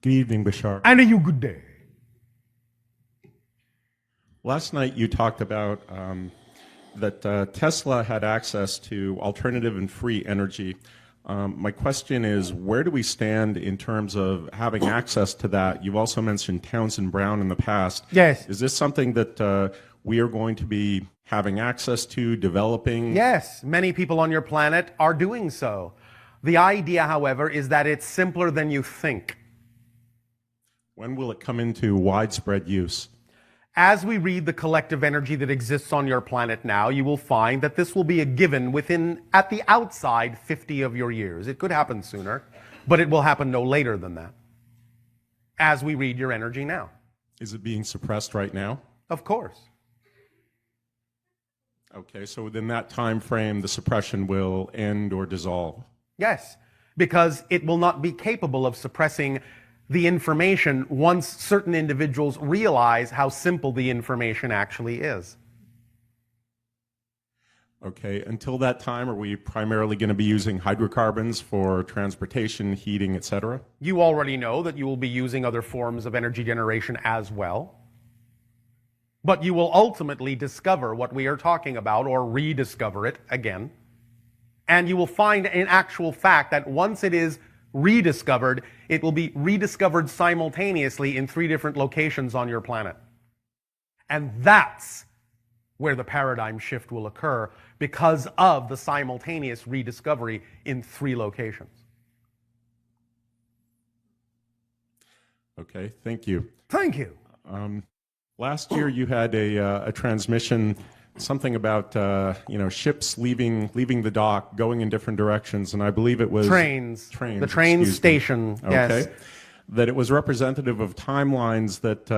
Good evening, Bashar. And a you good day. Last night you talked about that Tesla had access to alternative and free energy. My question is, where do we stand in terms of having access to that? You've also mentioned Townsend Brown in the past. Yes. Is this something that we are going to be having access to, developing? Yes, many people on your planet are doing so. The idea, however, is that it's simpler than you think. When will it come into widespread use? As we read the collective energy that exists on your planet now, you will find that this will be a given within, at the outside, 50 of your years. It could happen sooner, but it will happen no later than that. As we read your energy now. Is it being suppressed right now? Of course. Okay, so within that time frame, the suppression will end or dissolve? Yes, because it will not be capable of suppressing the information once certain individuals realize how simple the information actually is. Okay, until that time, are we primarily going to be using hydrocarbons for transportation, heating, etc.? You already know that you will be using other forms of energy generation as well. But you will ultimately discover what we are talking about, or rediscover it again. And you will find in actual fact that once it is rediscovered, it will be rediscovered simultaneously in 3 different locations on your planet. And that's where the paradigm shift will occur, because of the simultaneous rediscovery in 3 locations. Okay, thank you. Thank you. Last year you had a transmission, something about ships leaving the dock, going in different directions, and I believe it was trains. The train station. Yes. Okay, that it was representative of timelines that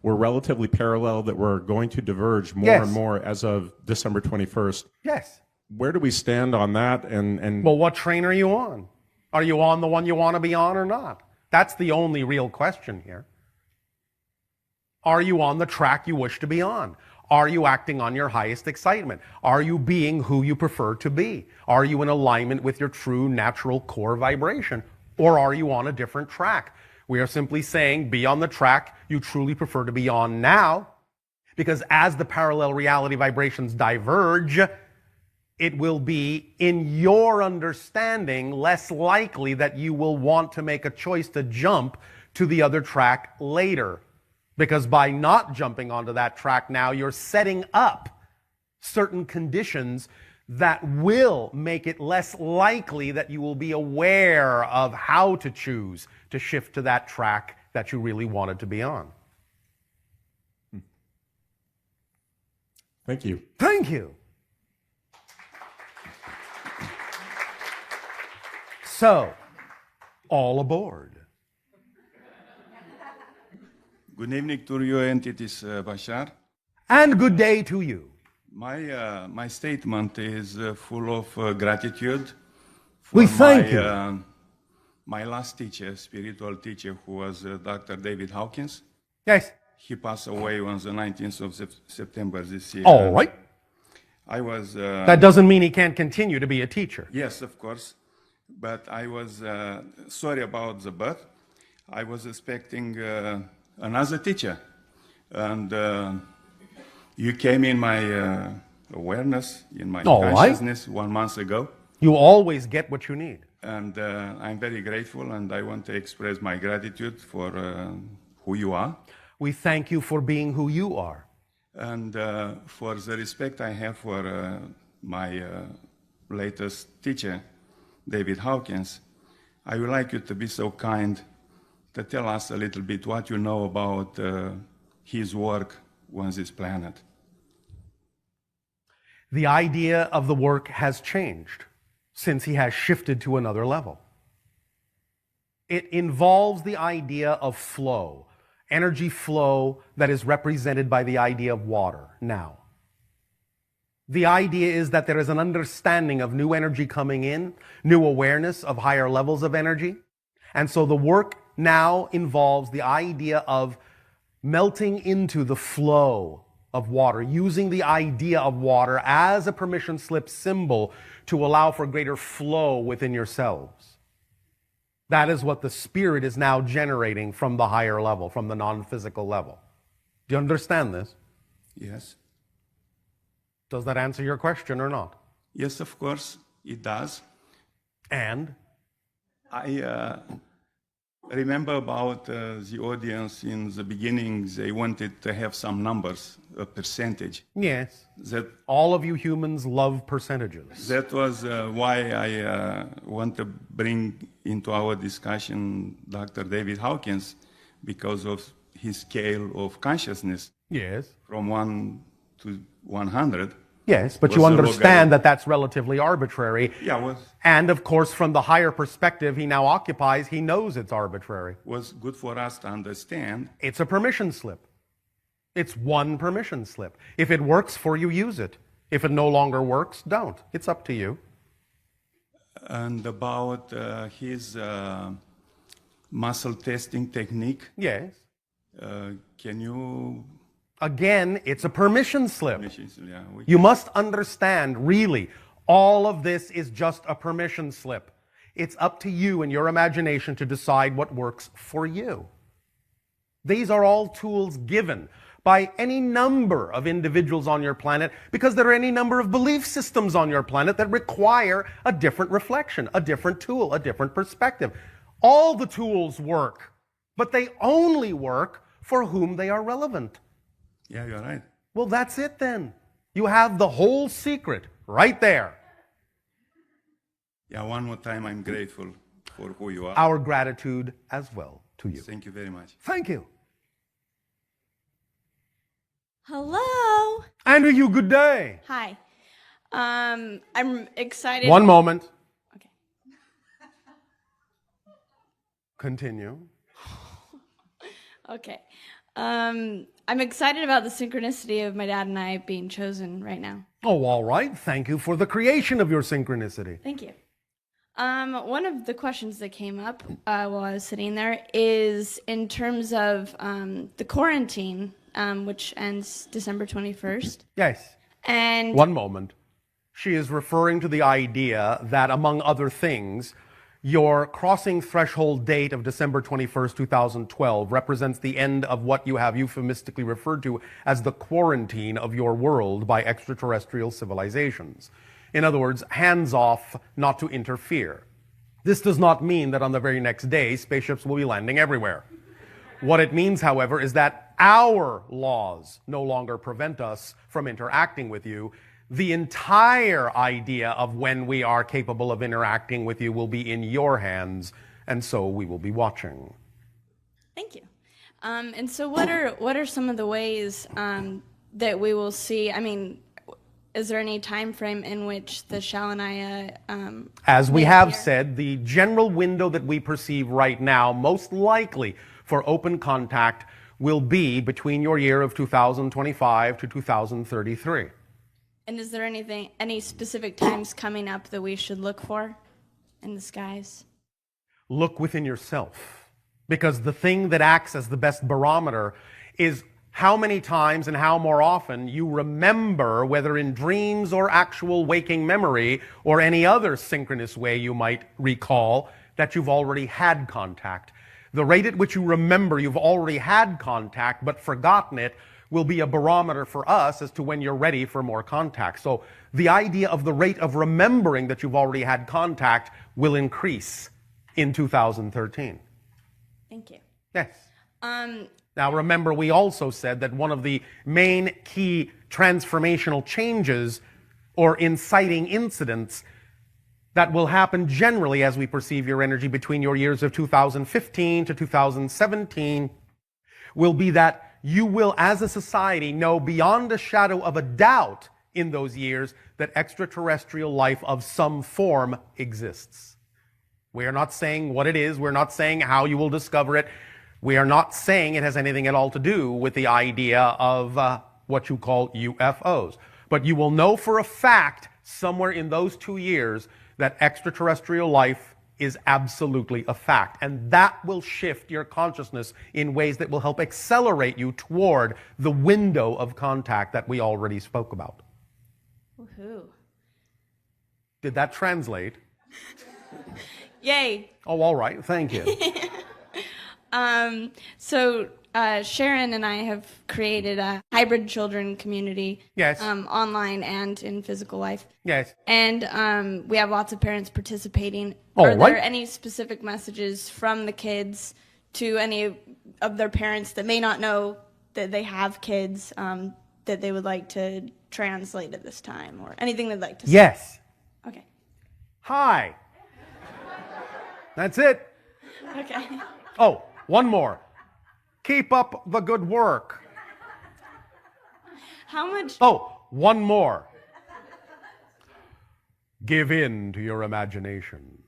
were relatively parallel, that were going to diverge more and more as of December 21st. Yes. Where do we stand on that? And well, what train are you on? Are you on the one you want to be on or not? That's the only real question here. Are you on the track you wish to be on? Are you acting on your highest excitement? Are you being who you prefer to be? Are you in alignment with your true natural core vibration? Or are you on a different track? We are simply saying be on the track you truly prefer to be on now, because as the parallel reality vibrations diverge, it will be, in your understanding, less likely that you will want to make a choice to jump to the other track later. Because by not jumping onto that track now, you're setting up certain conditions that will make it less likely that you will be aware of how to choose to shift to that track that you really wanted to be on. Thank you. Thank you. So, all aboard. Good evening to your entities, Bashar. And good day to you. My statement is full of gratitude for We thank you. My last teacher, spiritual teacher, who was Dr. David Hawkins. Yes. He passed away on the 19th of September this year. All right. I was... that doesn't mean he can't continue to be a teacher. Yes, of course. But I was sorry about the birth. I was expecting another teacher. And you came in my awareness, in my consciousness 1 month ago. You always get what you need. And I'm very grateful, and I want to express my gratitude for who you are. We thank you for being who you are. And for the respect I have for my latest teacher, David Hawkins, I would like you to be so kind to tell us a little bit what you know about his work on this planet. The idea of the work has changed since he has shifted to another level. It involves the idea of flow, energy flow that is represented by the idea of water now. The idea is that there is an understanding of new energy coming in, new awareness of higher levels of energy. And so the work now involves the idea of melting into the flow of water, using the idea of water as a permission slip symbol to allow for greater flow within yourselves. That is what the spirit is now generating from the higher level, from the non-physical level. Do you understand this? Yes. Does that answer your question or not? Yes, of course, it does. And? I remember about the audience in the beginning, they wanted to have some numbers, a percentage. Yes. That All of you humans love percentages. That was why I want to bring into our discussion Dr. David Hawkins, because of his scale of consciousness Yes. from 1 to 100. Yes, but Was you a understand logarithm. that that's relatively arbitrary. Yeah, And of course, from the higher perspective he now occupies, he knows it's arbitrary. was good for us to understand. It's a permission slip. It's one permission slip. If it works for you, use it. If it no longer works, don't. It's up to you. And about his muscle testing technique, Yes. can you... Again, it's a permission slip. Yeah, You must understand, really, all of this is just a permission slip. It's up to you and your imagination to decide what works for you. These are all tools given by any number of individuals on your planet because there are any number of belief systems on your planet that require a different reflection, a different tool, a different perspective. All the tools work, but they only work for whom they are relevant. Yeah, you're right. Well, that's it then. You have the whole secret right there. Yeah, one more time, I'm grateful for who you are. Our gratitude as well to you. Thank you very much. Thank you. Hello. And to you, good day. Hi. I'm excited. One moment. Okay. Continue. Okay. I'm excited about the synchronicity of my dad and I being chosen right now. Oh, all right. Thank you for the creation of your synchronicity. Thank you. One of the questions that came up while I was sitting there is in terms of the quarantine, which ends December 21st. Yes. And One moment. She is referring to the idea that, among other things, your crossing threshold date of December 21st, 2012 represents the end of what you have euphemistically referred to as the quarantine of your world by extraterrestrial civilizations. In other words, hands off, not to interfere. This does not mean that on the very next day, spaceships will be landing everywhere. What it means, however, is that our laws no longer prevent us from interacting with you. The entire idea of when we are capable of interacting with you will be in your hands, and so we will be watching. thank you. And so what are some of the ways that we will see? I mean, is there any time frame in which the Shalanaya As we may have appear? said, the general window that we perceive right now, most likely for open contact, will be between your year of 2025 to 2033. And is there any specific times coming up that we should look for in the skies? Look within yourself, because the thing that acts as the best barometer is how many times and how more often you remember, whether in dreams or actual waking memory or any other synchronous way you might recall, that you've already had contact. The rate at which you remember you've already had contact but forgotten it will be a barometer for us as to when you're ready for more contact. So the idea of the rate of remembering that you've already had contact will increase in 2013. Thank you. Yes. Now remember, we also said that one of the main key transformational changes or inciting incidents that will happen generally as we perceive your energy between your years of 2015 to 2017 will be that you will, as a society, know beyond a shadow of a doubt in those years that extraterrestrial life of some form exists. We are not saying what it is. We're not saying how you will discover it. We are not saying it has anything at all to do with the idea of what you call UFOs. But you will know for a fact somewhere in those 2 years that extraterrestrial life is absolutely a fact. And that will shift your consciousness in ways that will help accelerate you toward the window of contact that we already spoke about. Woohoo. Did that translate? Yay. Oh, all right. Thank you. So Sharon and I have created a hybrid children community. Yes. Online and in physical life. Yes. And we have lots of parents participating. All Are right. there any specific messages from the kids to any of their parents that may not know that they have kids that they would like to translate at this time, or anything they'd like to say? Yes. Okay. Hi. That's it. Okay. Oh, one more. Keep up the good work. How much? Oh, one more. Give in to your imagination.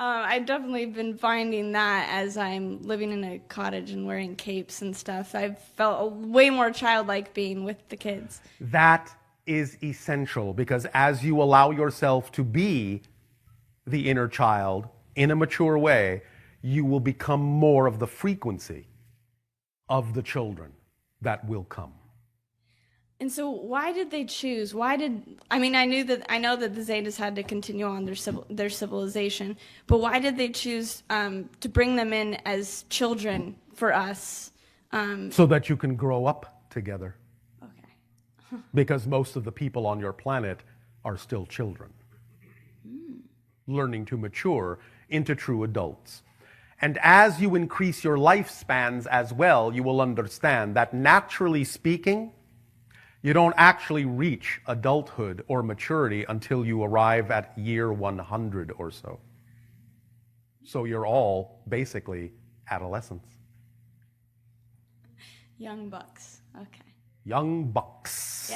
I've definitely been finding that as I'm living in a cottage and wearing capes and stuff. I've felt way more childlike being with the kids. That is essential, because as you allow yourself to be the inner child in a mature way, you will become more of the frequency of the children that will come. And so why did they choose? I know that the Zetas had to continue on their civilization, but why did they choose to bring them in as children for us? So that you can grow up together. Okay. Because most of the people on your planet are still children, learning to mature into true adults. And as you increase your lifespans as well, you will understand that, naturally speaking, you don't actually reach adulthood or maturity until you arrive at year 100 or so. So you're all basically adolescents. Young bucks. Okay. Young bucks.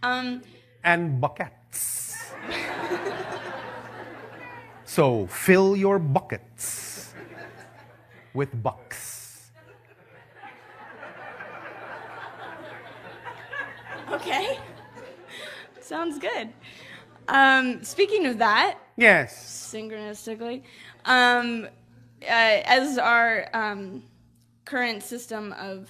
Yeah. And buckets. So fill your buckets with bucks. Okay. Sounds good. Speaking of that, Yes. synchronistically, as our current system of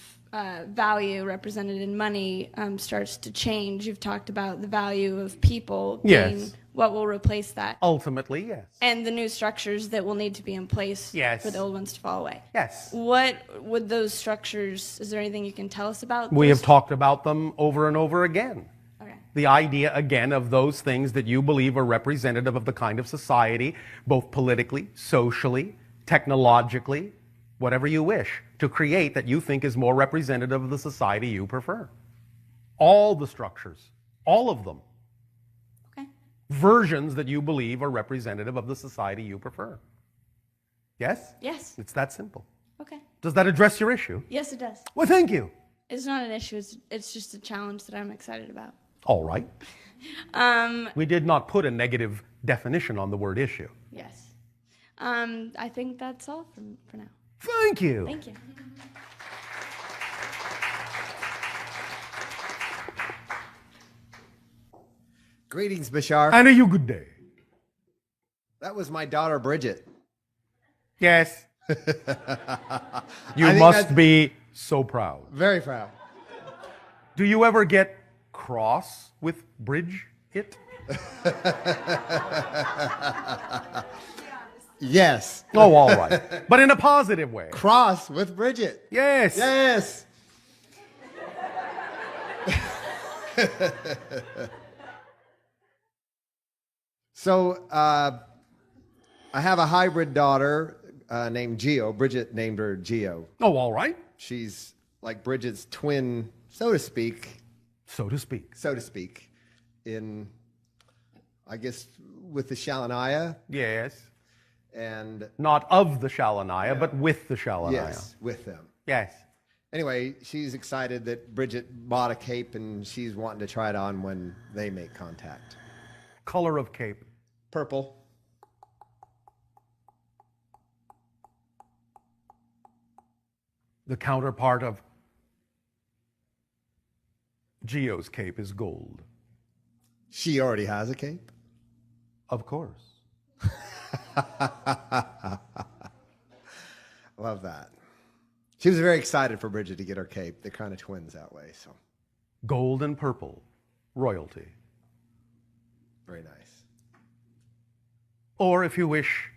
value represented in money starts to change, you've talked about the value of people being Yes. what will replace that, Ultimately, yes. and the new structures that will need to be in place Yes. for the old ones to fall away. Yes. What would those structures, is there anything you can tell us about We those? have talked about them over and over again. Okay. The idea, again, of those things that you believe are representative of the kind of society, both politically, socially, technologically, whatever you wish, to create that you think is more representative of the society you prefer. All the structures, all of them. Okay. Versions that you believe are representative of the society you prefer. Yes? Yes. It's that simple. Okay. Does that address your issue? Yes, it does. Well, thank you. It's not an issue. It's just a challenge that I'm excited about. All right. We did not put a negative definition on the word issue. Yes. I think that's all for now. Thank you. Thank you. Greetings, Bashar. And a you good day. That was my daughter, Bridget. Yes. I You think must that's- be so proud. Very proud. Do you ever get cross with bridge it? Yes. Oh, all right. But in a positive way. Cross with Bridget. Yes. Yes. So, I have a hybrid daughter named Geo. Bridget named her Geo. Oh, all right. She's like Bridget's twin, so to speak, So to speak. in, I guess, with the Shalanaya Yes. and, Not of the Shalanaya, but with the Shalanaya. yes, with them. Yes. Anyway, she's excited that Bridget bought a cape and she's wanting to try it on when they make contact. Color of cape. Purple. The counterpart of Geo's cape is gold. She already has a cape. Of course. Love that. She was very excited for Bridget to get her cape. They're kind of twins that way, so Gold and purple. Royalty. very nice. Or if you wish,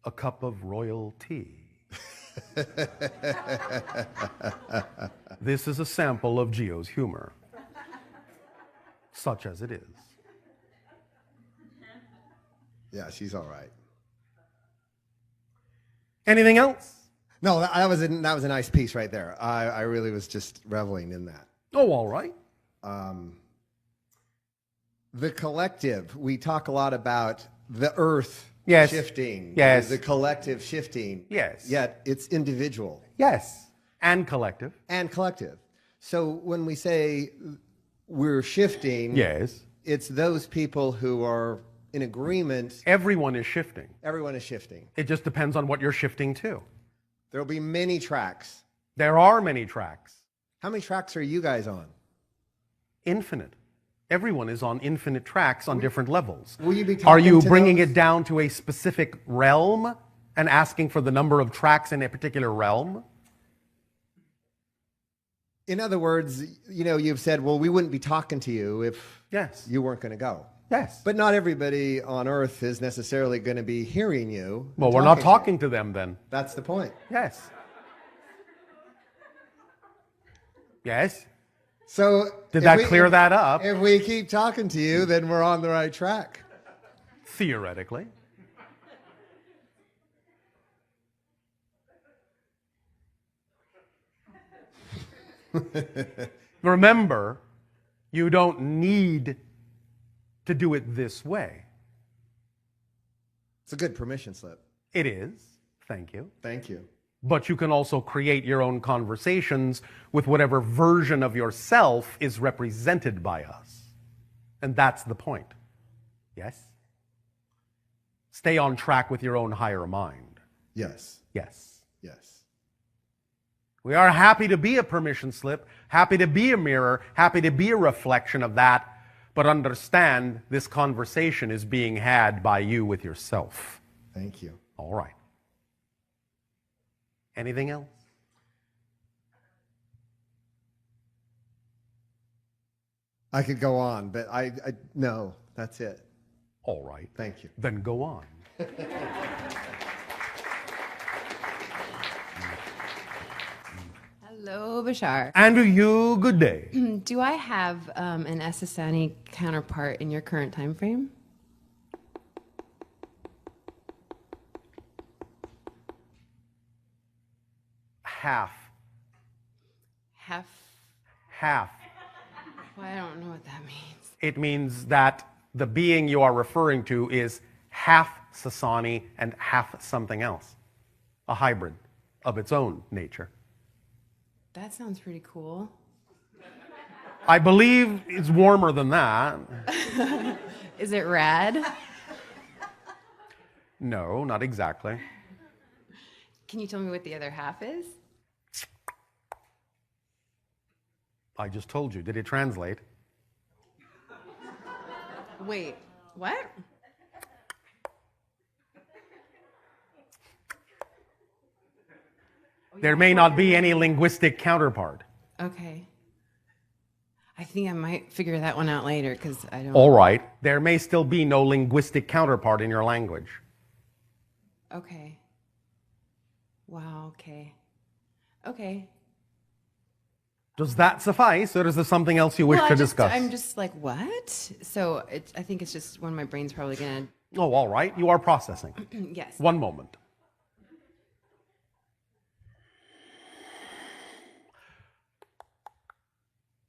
a cup of royal tea. This is a sample of Gio's humor, such as it is. Yeah, she's all right. Anything else? No, that was a nice piece right there. I really was just reveling in that. Oh, all right. The collective, we talk a lot about the earth Yes. shifting. Yes. The collective shifting. Yes. Yet it's individual. Yes. And collective. And collective. So when we say we're shifting, Yes. it's those people who are in agreement. Everyone is shifting. Everyone is shifting. It just depends on what you're shifting to. There'll be many tracks. There are many tracks. How many tracks are you guys on? Infinite. Everyone is on infinite tracks on different levels. Will you be talking Are you to bringing those? it down to a specific realm and asking for the number of tracks in a particular realm? In other words, you've said, well, we wouldn't be talking to you if Yes. you weren't going to go. Yes. But not everybody on Earth is necessarily going to be hearing you. Well, and we're not to you. talking to them then. That's the point. Yes. Yes. So Did if that we- clear if- that up? If we keep talking to you, then we're on the right track. Theoretically. Remember, you don't need to do it this way. It's a good permission slip. It is. Thank you. Thank you. But you can also create your own conversations with whatever version of yourself is represented by us. And that's the point. Yes? Stay on track with your own higher mind. Yes. Yes. Yes. We are happy to be a permission slip, happy to be a mirror, happy to be a reflection of that, but understand this conversation is being had by you with yourself. Thank you. All right. Anything else? I could go on, but no, that's it. All right. Thank you. Then go on. Hello, Bashar. And to you, good day. Do I have an Essassani counterpart in your current time frame? Half. Half. Half. Well, I don't know what that means. It means that the being you are referring to is half Sassani and half something else. A hybrid of its own nature. That sounds pretty cool. I believe it's warmer than that. Is it rad? No, not exactly. Can you tell me what the other half is? I just told you. Did it translate? Wait, what? There may not be any linguistic counterpart. Okay. I think I might figure that one out later because I don't. All right. There may still be no linguistic counterpart in your language. Okay. Wow, okay. Okay. Does that suffice, or is there something else you wish to discuss? I'm just like, what? So I think it's just when my brain's probably going Oh, all right. You are processing. to. Yes. One moment.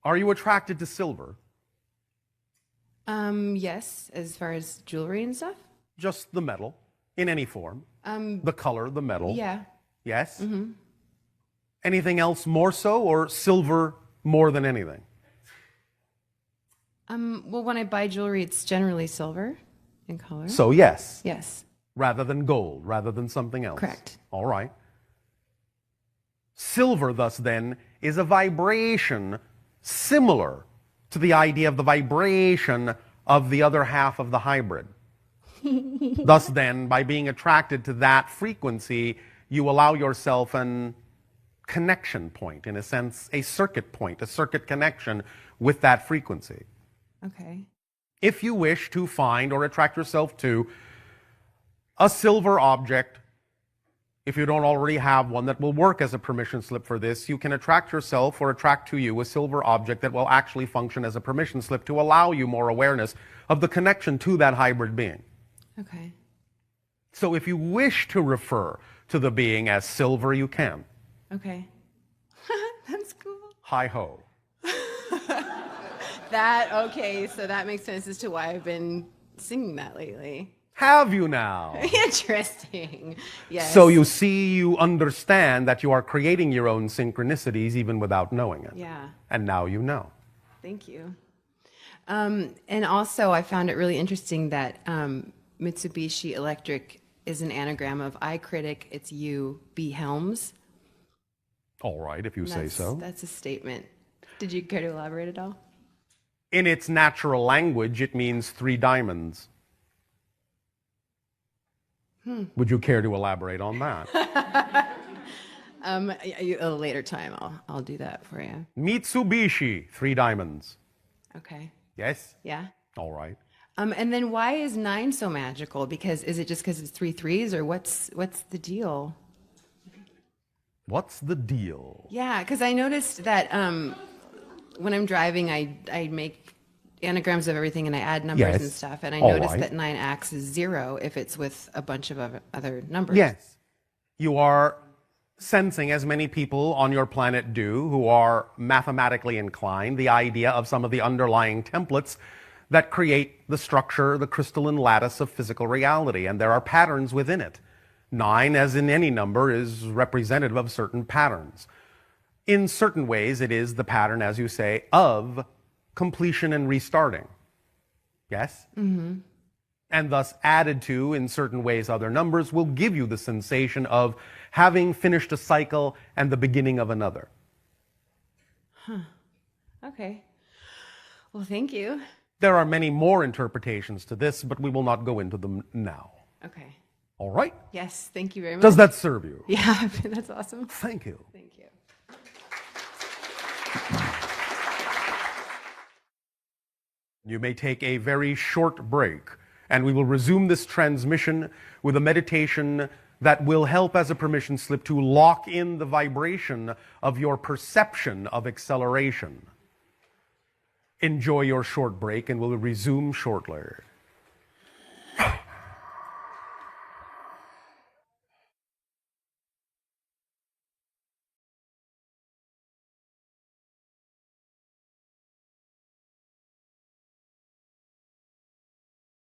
Are you attracted to silver? Yes, as far as jewelry and stuff. Just the metal, in any form. The color, the metal. Yeah. Yes? Mm-hmm. Anything else more so, or silver more than anything? Well, when I buy jewelry, it's generally silver in color. So, yes. Yes. Rather than gold, rather than something else. Correct. All right. Silver, thus, then, is a vibration similar to the idea of the vibration of the other half of the hybrid. Thus, then, by being attracted to that frequency, you allow yourself an connection point, in a sense, a circuit point, a circuit connection with that frequency. Okay. If you wish to find or attract yourself to a silver object, if you don't already have one that will work as a permission slip for this, you can attract yourself or attract to you a silver object that will actually function as a permission slip to allow you more awareness of the connection to that hybrid being. Okay. So if you wish to refer to the being as silver, you can. Okay. That's cool. Hi-ho. Okay, so that makes sense as to why I've been singing that lately. Have you now? Interesting. Yes. So you see, you understand that you are creating your own synchronicities even without knowing it. Yeah. And now you know. Thank you. And also, I found it really interesting that Mitsubishi Electric is an anagram of I critic, it's you, B Helms. All right, if you say so. That's a statement. Did you care to elaborate at all? In its natural language, it means 3 diamonds. Would you care to elaborate on that? A later time, I'll do that for you. Mitsubishi, 3 diamonds. Okay. Yes? Yeah. All right. And then why is 9 so magical? Because is it just because it's 3 threes, or what's the deal? What's the deal? Yeah, because I noticed that when I'm driving, I make anagrams of everything and I add numbers Yes. and stuff. And I All noticed right. that 9 acts as 0 if it's with a bunch of other numbers. Yes. You are sensing, as many people on your planet do who are mathematically inclined, the idea of some of the underlying templates that create the structure, the crystalline lattice of physical reality. And there are patterns within it. 9, as in any number, is representative of certain patterns. In certain ways, it is the pattern, as you say, of completion and restarting. Yes? Mm-hmm. And thus added to, in certain ways, other numbers will give you the sensation of having finished a cycle and the beginning of another. Okay. Well, thank you. There are many more interpretations to this, but we will not go into them now. Okay. All right? Yes, thank you very much. Does that serve you? Yeah, that's awesome. Thank you. Thank you. You may take a very short break, and we will resume this transmission with a meditation that will help as a permission slip to lock in the vibration of your perception of acceleration. Enjoy your short break, and we'll resume shortly.